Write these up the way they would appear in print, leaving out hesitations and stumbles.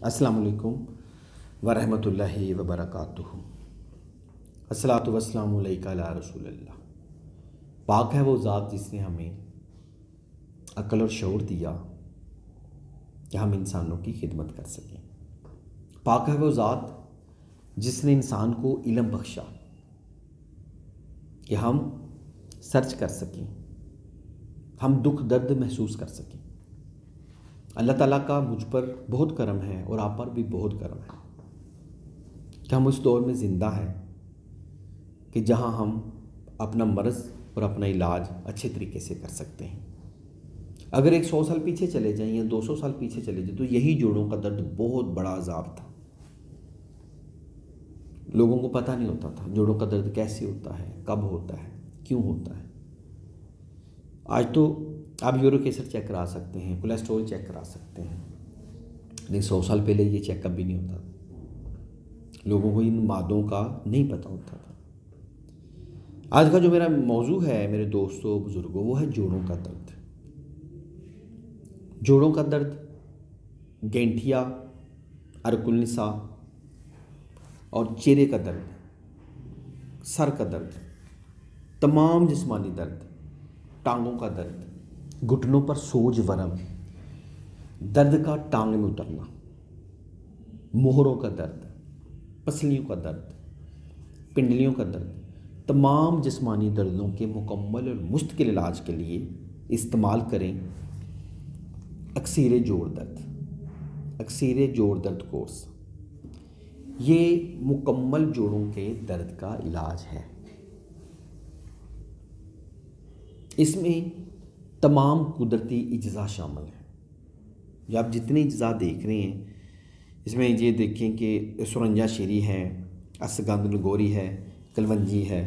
अस्सलाम वालेकुम वरहमतुल्लाहि वबरकातुहू। अस्सलातु वस्सलामु अलैका या रसूलल्लाह। पाक है वो ज़ात जिसने हमें अक्ल और शऊर दिया कि हम इंसानों की खिदमत कर सकें। पाक है वो ज़ात जिसने इंसान को इल्म बख्शा कि हम सर्च कर सकें, हम दुख दर्द महसूस कर सकें। अल्लाह ताला का मुझ पर बहुत करम है और आप पर भी बहुत करम है कि हम उस दौर में ज़िंदा हैं कि जहां हम अपना मर्ज़ और अपना इलाज अच्छे तरीके से कर सकते हैं। अगर 100 साल पीछे चले जाएं या 200 साल पीछे चले जाएं तो यही जोड़ों का दर्द बहुत बड़ा अजाब था। लोगों को पता नहीं होता था जोड़ों का दर्द कैसे होता है, कब होता है, क्यों होता है। आज तो आप यूरिक एसिड चेक करा सकते हैं, कोलेस्ट्रॉल चेक करा सकते हैं, लेकिन 100 साल पहले ये चेकअप भी नहीं होता था। लोगों को इन मादों का नहीं पता होता था। आज का जो मेरा मौजू है मेरे दोस्तों बुज़ुर्गों, वो है जोड़ों का दर्द। जोड़ों का दर्द, गेंठिया, अरकुलनिसा और चेहरे का दर्द, सर का दर्द, तमाम जिस्मानी दर्द, टांगों का दर्द, घुटनों पर सोज वरम, दर्द का टांग में उतरना, मोहरों का दर्द, पसलियों का दर्द, पिंडलियों का दर्द, तमाम जिस्मानी दर्दों के मुकम्मल और मुस्तकिल इलाज के लिए इस्तेमाल करें अक्सीर जोड़ दर्द। अक्सीर जोड़ दर्द कोर्स ये मुकम्मल जोड़ों के दर्द का इलाज है। इसमें तमाम कुदरती अज्जा शामिल हैं। ये आप जितने अज्जा देख रहे हैं, इसमें ये देखें कि सुरंजा शेरी है, असगंध नगोरी है, कलवंजी है,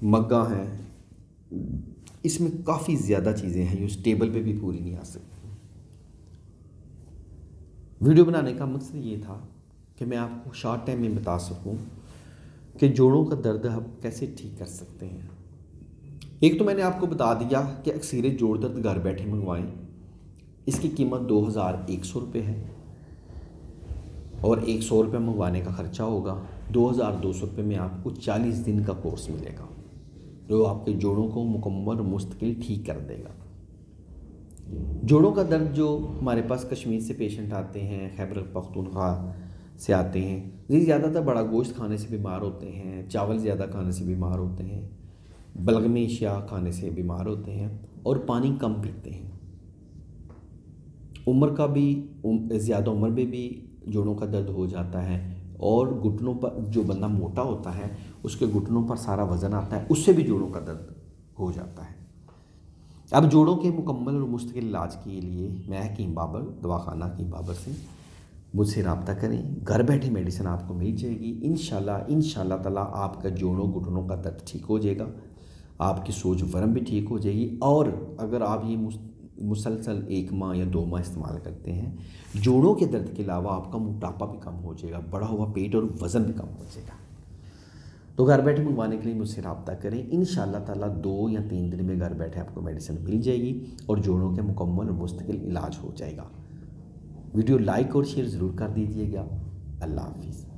मग्गा है। इसमें काफ़ी ज़्यादा चीज़ें हैं जो इस टेबल पे भी पूरी नहीं आ सकती। वीडियो बनाने का मकसद ये था कि मैं आपको शॉर्ट टाइम में बता सकूं कि जोड़ों का दर्द हम कैसे ठीक कर सकते हैं। एक तो मैंने आपको बता दिया कि अक्सीर जोड़ दर्द घर बैठे मंगवाएं। इसकी कीमत 2100 रुपये है और 100 रुपये मंगवाने का ख़र्चा होगा। 2200 रुपये में आपको 40 दिन का कोर्स मिलेगा जो आपके जोड़ों को मुकम्मल मुस्तकिल ठीक कर देगा। जोड़ों का दर्द जो हमारे पास कश्मीर से पेशेंट आते हैं, खैबर पख्तूनख्वा से आते हैं, ये ज़्यादातर बड़ा गोश्त खाने से बीमार होते हैं, चावल ज़्यादा खाने से बीमार होते हैं, बलगमी अशिया खाने से बीमार होते हैं और पानी कम पीते हैं। उम्र का भी ज़्यादा उम्र में भी जोड़ों का दर्द हो जाता है और घुटनों पर जो बंदा मोटा होता है उसके घुटनों पर सारा वज़न आता है, उससे भी जोड़ों का दर्द हो जाता है। अब जोड़ों के मुकम्मल और मुस्तकिल इलाज के लिए मैं हकीम बाबर दवाखाना हकीम बाबर से मुझसे रब्ता करें। घर बैठे मेडिसिन आपको मिल जाएगी। इंशाल्लाह ताला आपका जोड़ों घुटनों का दर्द ठीक हो जाएगा, आपकी सोज वरम भी ठीक हो जाएगी। और अगर आप ये मुसलसल 1 माह या 2 माह इस्तेमाल करते हैं, जोड़ों के दर्द के अलावा आपका मोटापा भी कम हो जाएगा, बढ़ा हुआ पेट और वज़न भी कम हो जाएगा। तो घर बैठे मंगवाने के लिए मुझसे रब्ता करें। इंशाल्लाह ताला 2 या 3 दिन में घर बैठे आपको मेडिसिन मिल जाएगी और जोड़ों के मुकम्मल और मुस्तकिल इलाज हो जाएगा। वीडियो लाइक और शेयर ज़रूर कर दीजिएगा। अल्लाह हाफिज़।